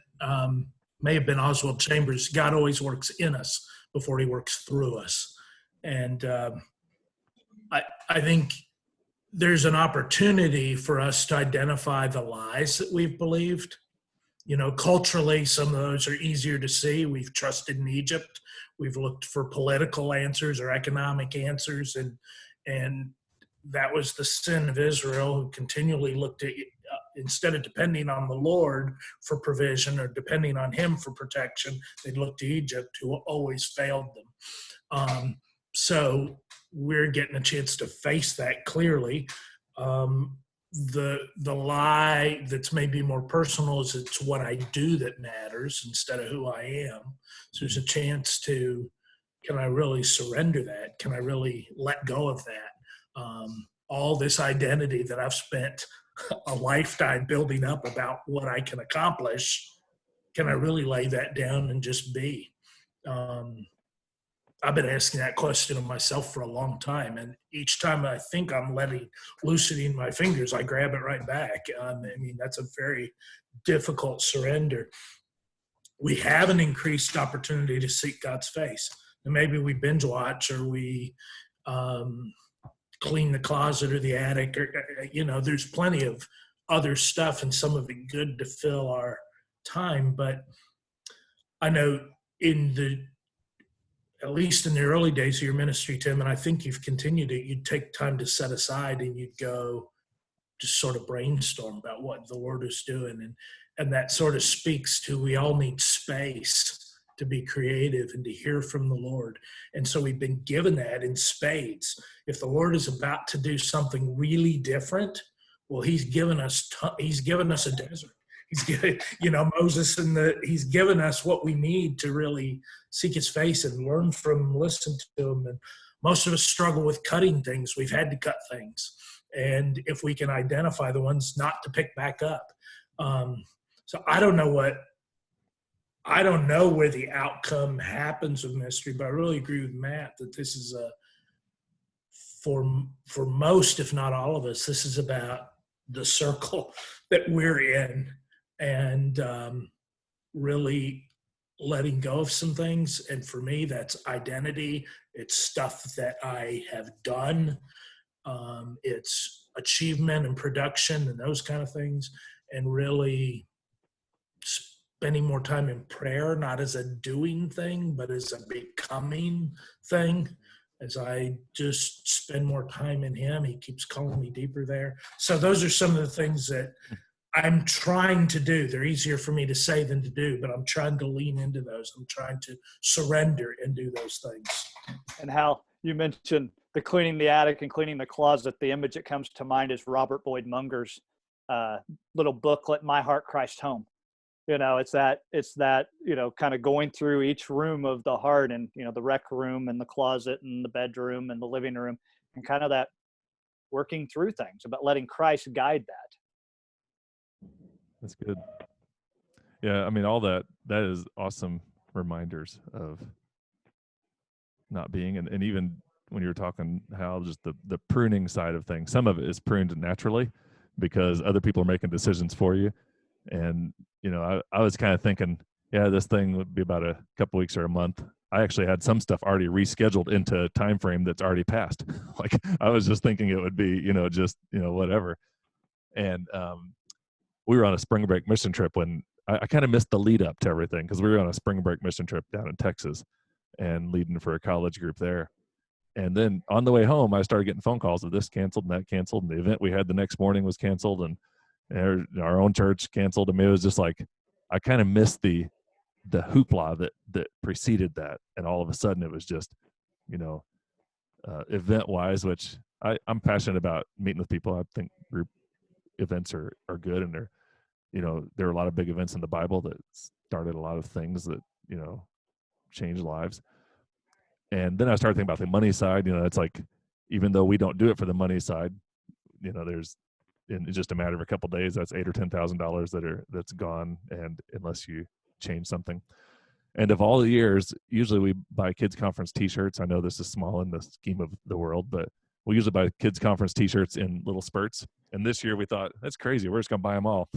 may have been Oswald Chambers. God always works in us before he works through us. And I think there's an opportunity for us to identify the lies that we've believed. You know, culturally, some of those are easier to see. We've trusted in Egypt. We've looked for political answers or economic answers, and that was the sin of Israel, who continually looked at, instead of depending on the Lord for provision or depending on him for protection, they looked to Egypt, who always failed them. So we're getting a chance to face that clearly. The lie that's maybe more personal is it's what I do that matters instead of who I am. So there's a chance to, can I really surrender that? Can I really let go of that? All this identity that I've spent a lifetime building up about what I can accomplish, can I really lay that down and just be? I've been asking that question of myself for a long time, and each time I think I'm loosening my fingers, I grab it right back. I mean, that's a very difficult surrender. We have an increased opportunity to seek God's face, and maybe we binge watch, or we clean the closet or the attic, or there's plenty of other stuff, and some of it good to fill our time. But I know at least in the early days of your ministry, Tim, and I think you've continued it, you'd take time to set aside and you'd go just sort of brainstorm about what the Lord is doing. And that sort of speaks to, we all need space to be creative and to hear from the Lord. And so we've been given that in spades. If the Lord is about to do something really different, well, he's given us a desert. He's given, Moses, he's given us what we need to really seek his face and learn from him, listen to him. And most of us struggle with cutting things. We've had to cut things. And if we can identify the ones not to pick back up. So I don't know where the outcome happens of ministry, but I really agree with Matt that this is for most, if not all of us, this is about the circle that we're in. And really letting go of some things. And for me, that's identity. It's stuff that I have done. It's achievement and production and those kind of things. And really spending more time in prayer, not as a doing thing, but as a becoming thing. As I just spend more time in him, he keeps calling me deeper there. So those are some of the things that I'm trying to do. They're easier for me to say than to do, but I'm trying to lean into those. I'm trying to surrender and do those things. And Hal, you mentioned the cleaning the attic and cleaning the closet. The image that comes to mind is Robert Boyd Munger's little booklet, My Heart, Christ Home. It's that, kind of going through each room of the heart, and, the rec room and the closet and the bedroom and the living room, and kind of that working through things, about letting Christ guide that. That's good. Yeah, I mean, all that is awesome reminders of not being, and even when you're talking how just the pruning side of things, some of it is pruned naturally because other people are making decisions for you. And, I was kind of thinking, yeah, this thing would be about a couple weeks or a month. I actually had some stuff already rescheduled into a time frame that's already passed. Like I was just thinking it would be, whatever. And, we were on a spring break mission trip when I kind of missed the lead up to everything, because we were on a spring break mission trip down in Texas and leading for a college group there. And then on the way home, I started getting phone calls of this canceled and that canceled. And the event we had the next morning was canceled, and our own church canceled. I mean, it was just like, I kind of missed the hoopla that preceded that. And all of a sudden it was just, event wise, which I'm passionate about meeting with people. I think group events are good, and there are a lot of big events in the Bible that started a lot of things that changed lives. And then I started thinking about the money side. It's like, even though we don't do it for the money side, there's, in just a matter of a couple of days, that's $8,000 or $10,000 that's gone, and unless you change something. And of all the years, usually we buy kids conference t-shirts. I know this is small in the scheme of the world, but we usually buy kids conference t-shirts in little spurts. And this year we thought, that's crazy. We're just going to buy them all.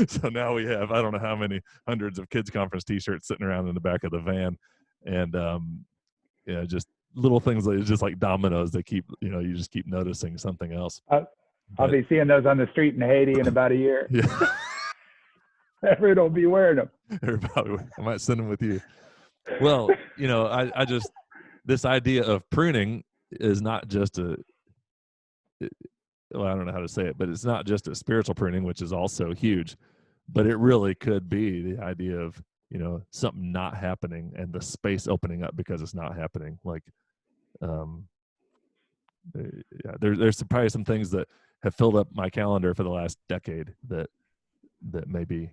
So now we have, I don't know how many hundreds of kids conference t-shirts sitting around in the back of the van. And, just little things that just like dominoes that keep, you just keep noticing something else. I'll be seeing those on the street in Haiti in about a year. Yeah. Everyone will be wearing them. I might send them with you. Well, I just, this idea of pruning is not just I don't know how to say it, but it's not just a spiritual pruning, which is also huge, but it really could be the idea of, something not happening and the space opening up because it's not happening. Like, there's probably some things that have filled up my calendar for the last decade that maybe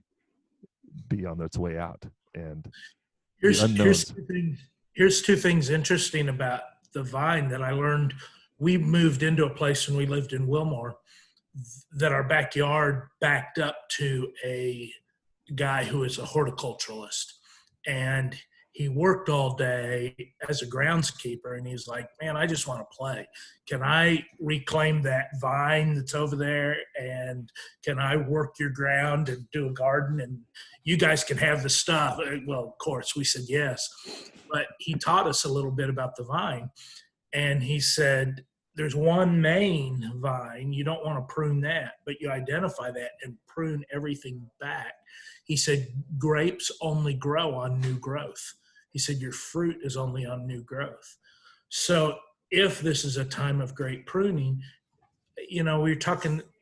be on its way out. And here's two things interesting about the vine that I learned. We moved into a place when we lived in Wilmore that our backyard backed up to a guy who is a horticulturalist, and he worked all day as a groundskeeper, and he's like, man, I just want to play. Can I reclaim that vine that's over there, and can I work your ground and do a garden, and you guys can have the stuff? Well, of course, we said yes. But he taught us a little bit about the vine, and he said, there's one main vine. You don't want to prune that, but you identify that and prune everything back. He said, grapes only grow on new growth. He said, your fruit is only on new growth. So if this is a time of great pruning,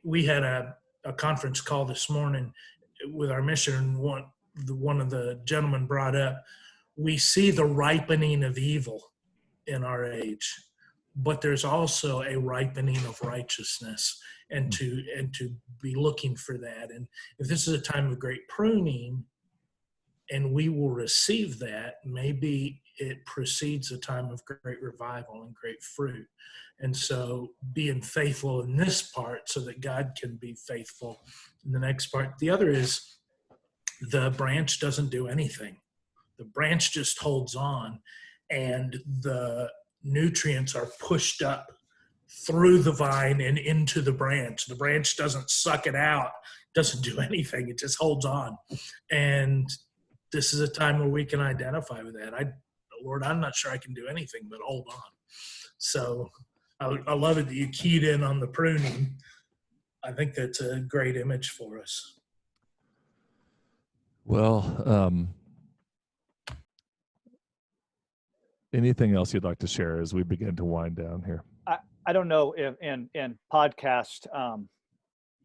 we had a conference call this morning with our mission, and one of the gentlemen brought up, we see the ripening of evil in our age, but there's also a ripening of righteousness, and to be looking for that. And if this is a time of great pruning, and we will receive that, maybe it precedes a time of great revival and great fruit. And so being faithful in this part so that God can be faithful in the next part. The other is the branch doesn't do anything. The branch just holds on, and the nutrients are pushed up through the vine and into the branch. The branch doesn't suck it out, doesn't do anything. It just holds on. And this is a time where we can identify with that. Lord, I'm not sure I can do anything but hold on. So I love it that you keyed in on the pruning. I think that's a great image for us. Well, anything else you'd like to share as we begin to wind down here? I don't know if in podcast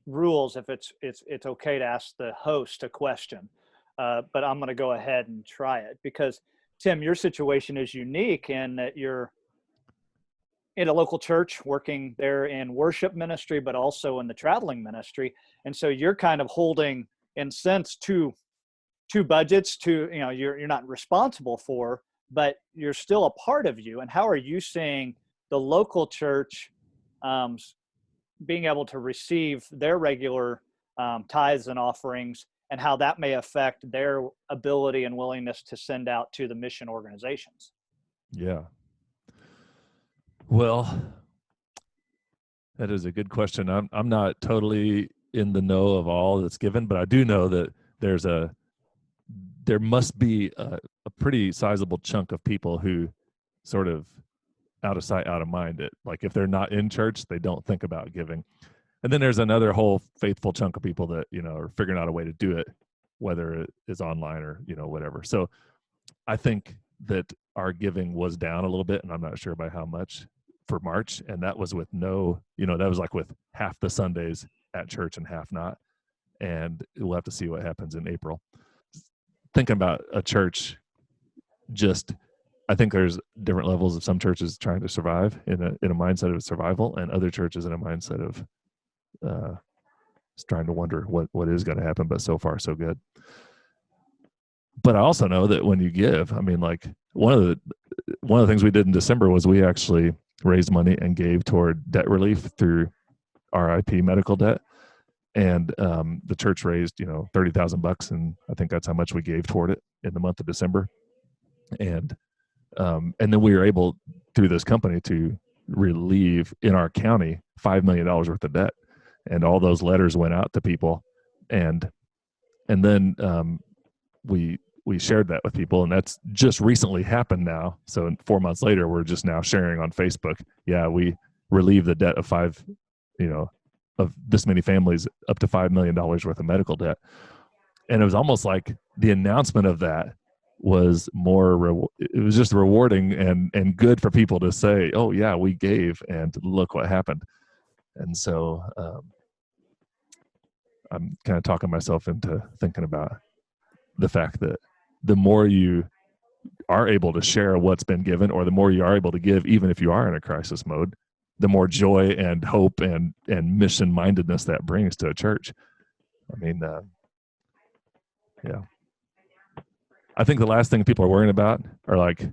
rules if it's okay to ask the host a question, but I'm going to go ahead and try it because Tim, your situation is unique in that you're in a local church working there in worship ministry, but also in the traveling ministry, and so you're kind of holding, in a sense, two budgets. You're not responsible for, but you're still a part of you. And how are you seeing the local church being able to receive their regular tithes and offerings, and how that may affect their ability and willingness to send out to the mission organizations? Yeah. Well, that is a good question. I'm not totally in the know of all that's given, but I do know that there must be a pretty sizable chunk of people who sort of out of sight, out of mind. Like if they're not in church, they don't think about giving. And then there's another whole faithful chunk of people that, are figuring out a way to do it, whether it is online or, whatever. So I think that our giving was down a little bit, and I'm not sure by how much for March. And that was with that was like with half the Sundays at church and half not. And we'll have to see what happens in April. Thinking about a church, I think there's different levels of some churches trying to survive in a mindset of survival, and other churches in a mindset of trying to wonder what is going to happen. But so far, so good. But I also know that when you give, like one of the things we did in December was we actually raised money and gave toward debt relief through RIP medical debt. And the church raised, $30,000, and I think that's how much we gave toward it in the month of December. And then we were able through this company to relieve in our county $5 million worth of debt. And all those letters went out to people. And then we shared that with people, and that's just recently happened now. So 4 months later, we're just now sharing on Facebook. Yeah, we relieved the debt of of this many families up to $5 million worth of medical debt. And it was almost like the announcement of that was it was just rewarding and good for people to say, oh yeah, we gave and look what happened. And so I'm kind of talking myself into thinking about the fact that the more you are able to share what's been given, or the more you are able to give, even if you are in a crisis mode, the more joy and hope and mission mindedness that brings to a church. I mean, yeah. I think the last thing people are worrying about are like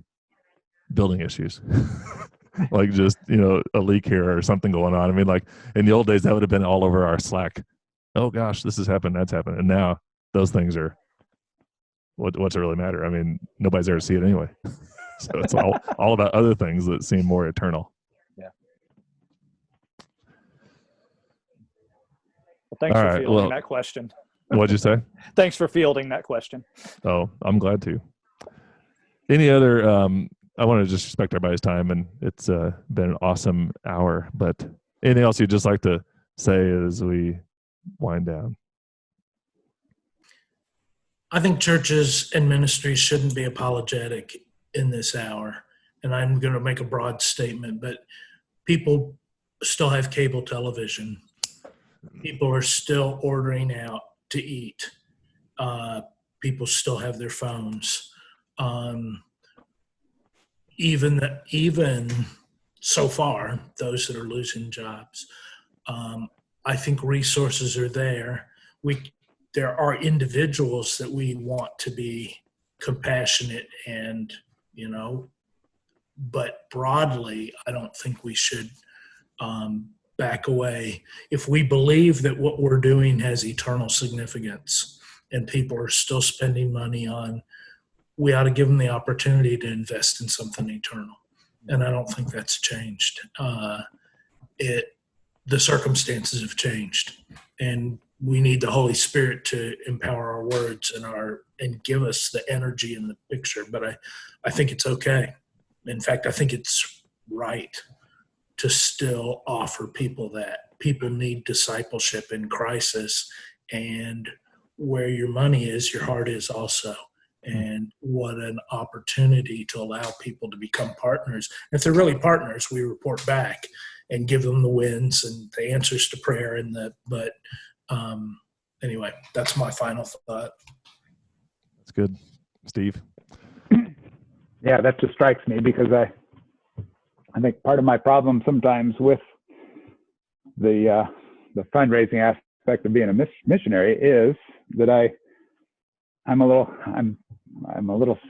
building issues, like just, a leak here or something going on. I mean, like in the old days, that would have been all over our Slack. Oh gosh, this has happened, that's happened. And now those things are, what's it really matter? I mean, nobody's there to see it anyway. So it's all about other things that seem more eternal. Yeah. Well, thanks for fielding that question. What'd you say? Thanks for fielding that question. Oh, I'm glad to. Any other, I want to just respect everybody's time, and it's been an awesome hour, but anything else you'd just like to say as we wind down? I think churches and ministries shouldn't be apologetic in this hour. And I'm going to make a broad statement, but people still have cable television. People are still ordering out to eat. People still have their phones. Even so far, those that are losing jobs, I think resources are there. There are individuals that we want to be compassionate and, but broadly, I don't think we should back away. If we believe that what we're doing has eternal significance and people are still spending money on, we ought to give them the opportunity to invest in something eternal. And I don't think that's changed. The circumstances have changed, and we need the Holy Spirit to empower our words and give us the energy in the picture. But I think it's okay. In fact, I think it's right to still offer people that. People need discipleship in crisis, and where your money is, your heart is also. And what an opportunity to allow people to become partners. If they're really partners, we report back and give them the wins and the answers to prayer anyway, that's my final thought. That's good. Steve? Yeah, that just strikes me because I think part of my problem sometimes with the fundraising aspect of being a missionary is that I'm a little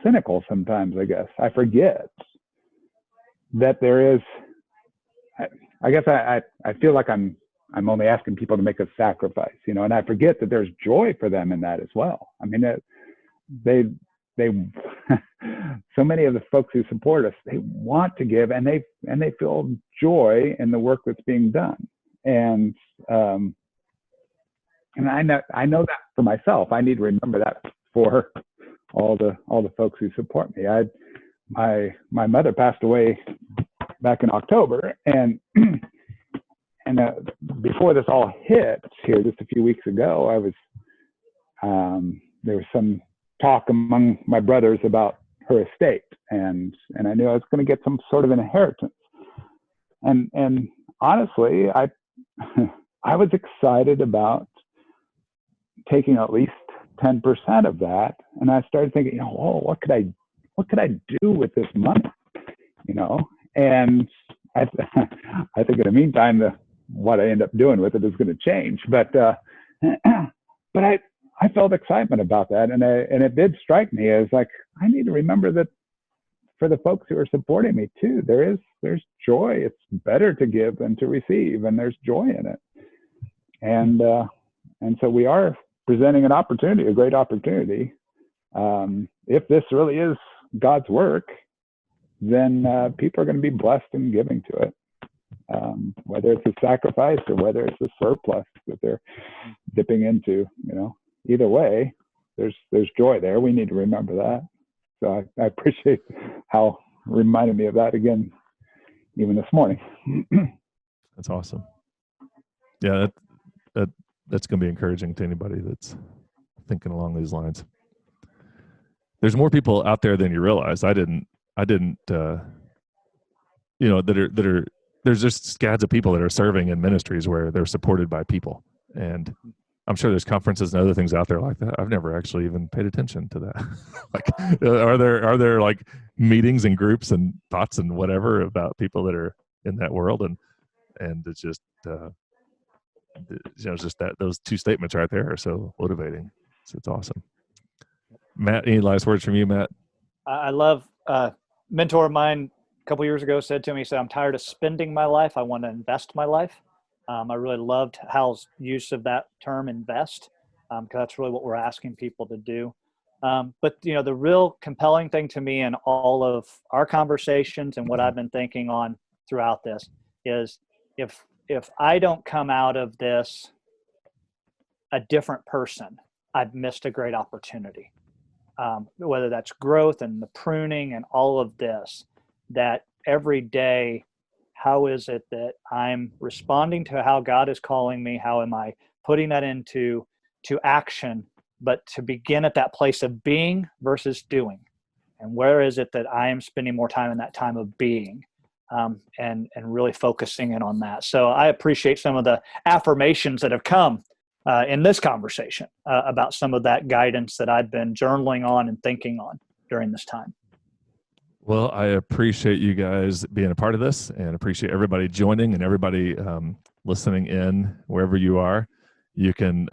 cynical sometimes, I guess. I forget that there is, I guess I feel like I'm only asking people to make a sacrifice, and I forget that there's joy for them in that as well. I mean, they so many of the folks who support us, they want to give, and they feel joy in the work that's being done. And I know that for myself. I need to remember that for all the folks who support me. My mother passed away back in October, and before this all hit here just a few weeks ago, there was some talk among my brothers about her estate, and I knew I was going to get some sort of an inheritance. And honestly, I was excited about taking at least 10% of that, and I started thinking, what could I do with this money, And I think in the meantime, what I end up doing with it is going to change. But I felt excitement about that, and it did strike me as like I need to remember that for the folks who are supporting me too, there's joy. It's better to give than to receive, and there's joy in it. And so we are presenting an opportunity, a great opportunity. If this really is God's work, then people are going to be blessed in giving to it. Whether it's a sacrifice or whether it's a surplus that they're dipping into, either way, there's joy there. We need to remember that. So I appreciate Hal reminded me of that again, even this morning. That's awesome. Yeah, that's going to be encouraging to anybody that's thinking along these lines. There's more people out there than you realize. I didn't. That are. There's just scads of people that are serving in ministries where they're supported by people, and I'm sure there's conferences and other things out there like that. I've never actually even paid attention to that. Like, are there like meetings and groups and thoughts and whatever about people that are in that world, and it's just just that those two statements right there are so motivating. So it's awesome. Matt, any last words from you, Matt? I love mentor of mine a couple years ago said to me, he said, I'm tired of spending my life. I want to invest my life. I really loved Hal's use of that term, invest, because that's really what we're asking people to do. But, the real compelling thing to me in all of our conversations and what I've been thinking on throughout this is if I don't come out of this a different person, I've missed a great opportunity. Whether that's growth and the pruning and all of this, that every day, how is it that I'm responding to how God is calling me? How am I putting that into action, but to begin at that place of being versus doing? And where is it that I am spending more time in that time of being, and really focusing in on that? So I appreciate some of the affirmations that have come in this conversation about some of that guidance that I've been journaling on and thinking on during this time. Well, I appreciate you guys being a part of this, and appreciate everybody joining and everybody listening in wherever you are. You can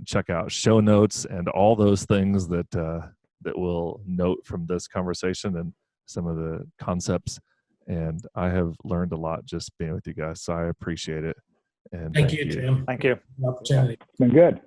check out show notes and all those things that we'll note from this conversation and some of the concepts. And I have learned a lot just being with you guys, so I appreciate it. And Thank you, Tim. Thank you. Opportunity. It's been good.